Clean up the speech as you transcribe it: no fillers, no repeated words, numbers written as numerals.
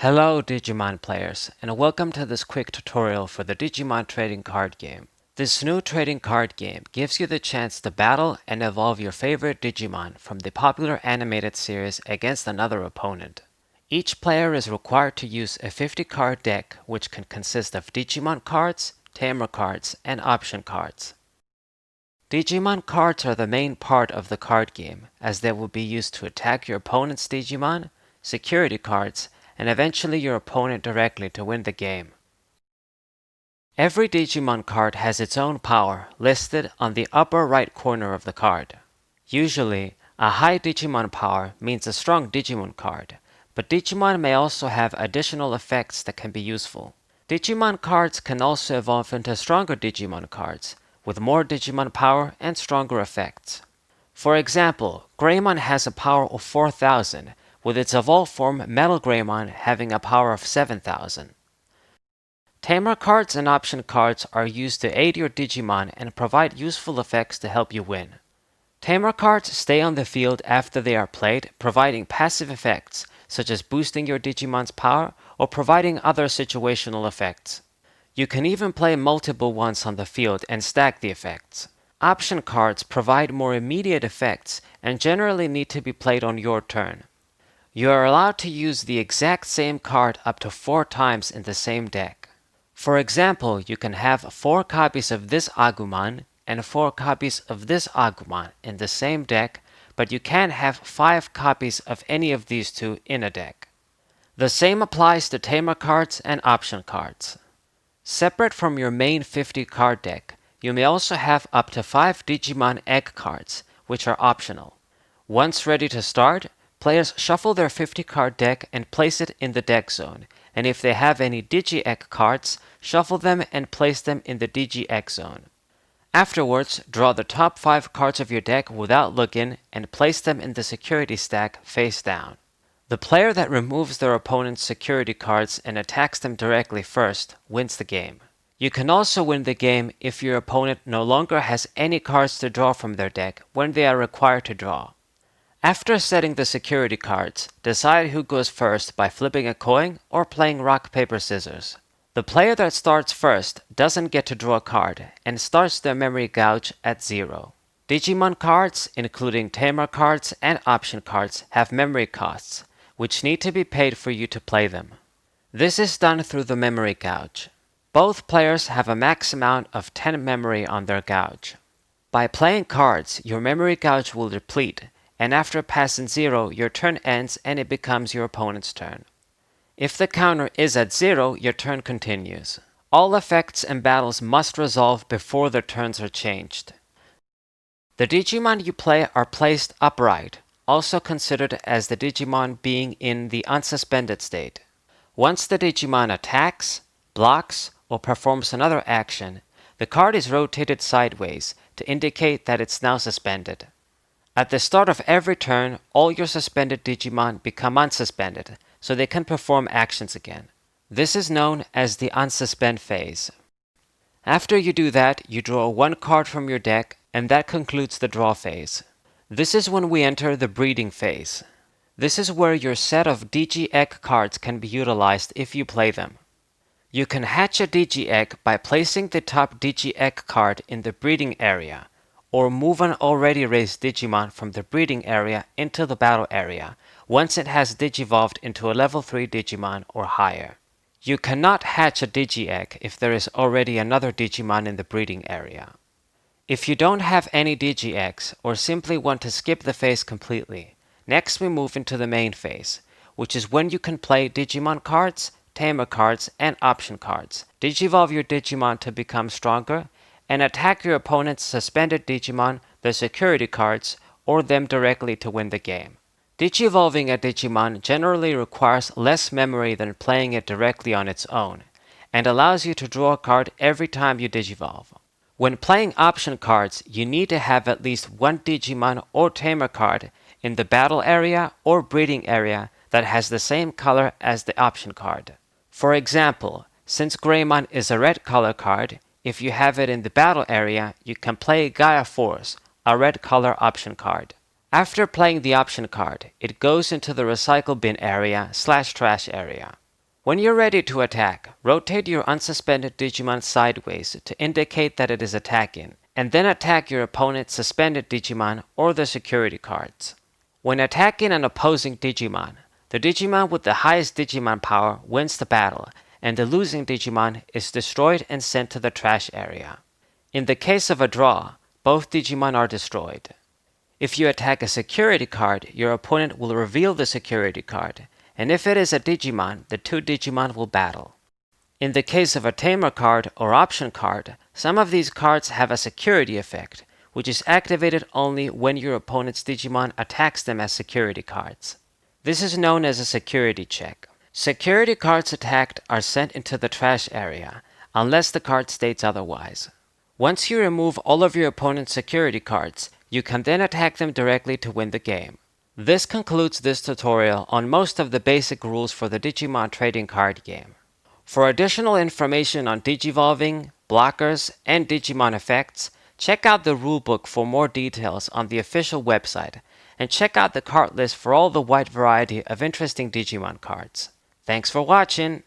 Hello Digimon players, and welcome to this quick tutorial for the Digimon trading card game. This new trading card game gives you the chance to battle and evolve your favorite Digimon from the popular animated series against another opponent. Each player is required to use a 50 card deck which can consist of Digimon cards, Tamer cards, and option cards. Digimon cards are the main part of the card game, as they will be used to attack your opponent's Digimon, security cards, and eventually your opponent directly to win the game. Every Digimon card has its own power listed on the upper right corner of the card. Usually, a high Digimon power means a strong Digimon card, but Digimon may also have additional effects that can be useful. Digimon cards can also evolve into stronger Digimon cards, with more Digimon power and stronger effects. For example, Greymon has a power of 4000, with its evolved form Metal Greymon having a power of 7000. Tamer cards and option cards are used to aid your Digimon and provide useful effects to help you win. Tamer cards stay on the field after they are played, providing passive effects such as boosting your Digimon's power or providing other situational effects. You can even play multiple ones on the field and stack the effects. Option cards provide more immediate effects and generally need to be played on your turn. You are allowed to use the exact same card up to 4 times in the same deck. For example, you can have 4 copies of this Agumon and 4 copies of this Agumon in the same deck, but you can't have 5 copies of any of these two in a deck. The same applies to Tamer cards and option cards. Separate from your main 50 card deck, you may also have up to 5 Digimon Egg cards, which are optional. Once ready to start, players shuffle their 50 card deck and place it in the deck zone, and if they have any Digi-Egg cards, shuffle them and place them in the Digi-Egg zone. Afterwards, draw the top 5 cards of your deck without looking and place them in the security stack face down. The player that removes their opponent's security cards and attacks them directly first wins the game. You can also win the game if your opponent no longer has any cards to draw from their deck when they are required to draw. After setting the security cards, decide who goes first by flipping a coin or playing rock, paper, scissors. The player that starts first doesn't get to draw a card and starts their memory gauge at 0. Digimon cards, including Tamer cards and option cards, have memory costs, which need to be paid for you to play them. This is done through the memory gauge. Both players have a max amount of 10 memory on their gauge. By playing cards, your memory gauge will deplete, and after passing 0, your turn ends and it becomes your opponent's turn. If the counter is at 0, your turn continues. All effects and battles must resolve before their turns are changed. The Digimon you play are placed upright, also considered as the Digimon being in the unsuspended state. Once the Digimon attacks, blocks, or performs another action, the card is rotated sideways to indicate that it's now suspended. At the start of every turn, all your suspended Digimon become unsuspended, so they can perform actions again. This is known as the unsuspend phase. After you do that, you draw 1 card from your deck, and that concludes the draw phase. This is when we enter the breeding phase. This is where your set of Digi-Egg cards can be utilized if you play them. You can hatch a Digi-Egg by placing the top Digi-Egg card in the breeding area, or move an already raised Digimon from the breeding area into the battle area once it has digivolved into a level 3 Digimon or higher. You cannot hatch a Digi-Egg if there is already another Digimon in the breeding area. If you don't have any Digi-Eggs or simply want to skip the phase completely, next we move into the main phase, which is when you can play Digimon cards, Tamer cards, and option cards, digivolve your Digimon to become stronger, and attack your opponent's suspended Digimon, the security cards, or them directly to win the game. Digivolving a Digimon generally requires less memory than playing it directly on its own, and allows you to draw a card every time you digivolve. When playing option cards, you need to have at least 1 Digimon or Tamer card in the battle area or breeding area that has the same color as the option card. For example, since Greymon is a red color card, if you have it in the battle area, you can play Gaia Force, a red color option card. After playing the option card, it goes into the recycle bin area /trash area. When you're ready to attack, rotate your unsuspended Digimon sideways to indicate that it is attacking, and then attack your opponent's suspended Digimon or the security cards. When attacking an opposing Digimon, the Digimon with the highest Digimon power wins the battle, and the losing Digimon is destroyed and sent to the trash area. In the case of a draw, both Digimon are destroyed. If you attack a security card, your opponent will reveal the security card, and if it is a Digimon, the two Digimon will battle. In the case of a Tamer card or Option card, some of these cards have a security effect, which is activated only when your opponent's Digimon attacks them as security cards. This is known as a security check. Security cards attacked are sent into the trash area, unless the card states otherwise. Once you remove all of your opponent's security cards, you can then attack them directly to win the game. This concludes this tutorial on most of the basic rules for the Digimon trading card game. For additional information on Digivolving, blockers, and Digimon effects, check out the rulebook for more details on the official website, and check out the card list for all the wide variety of interesting Digimon cards. Thanks for watching!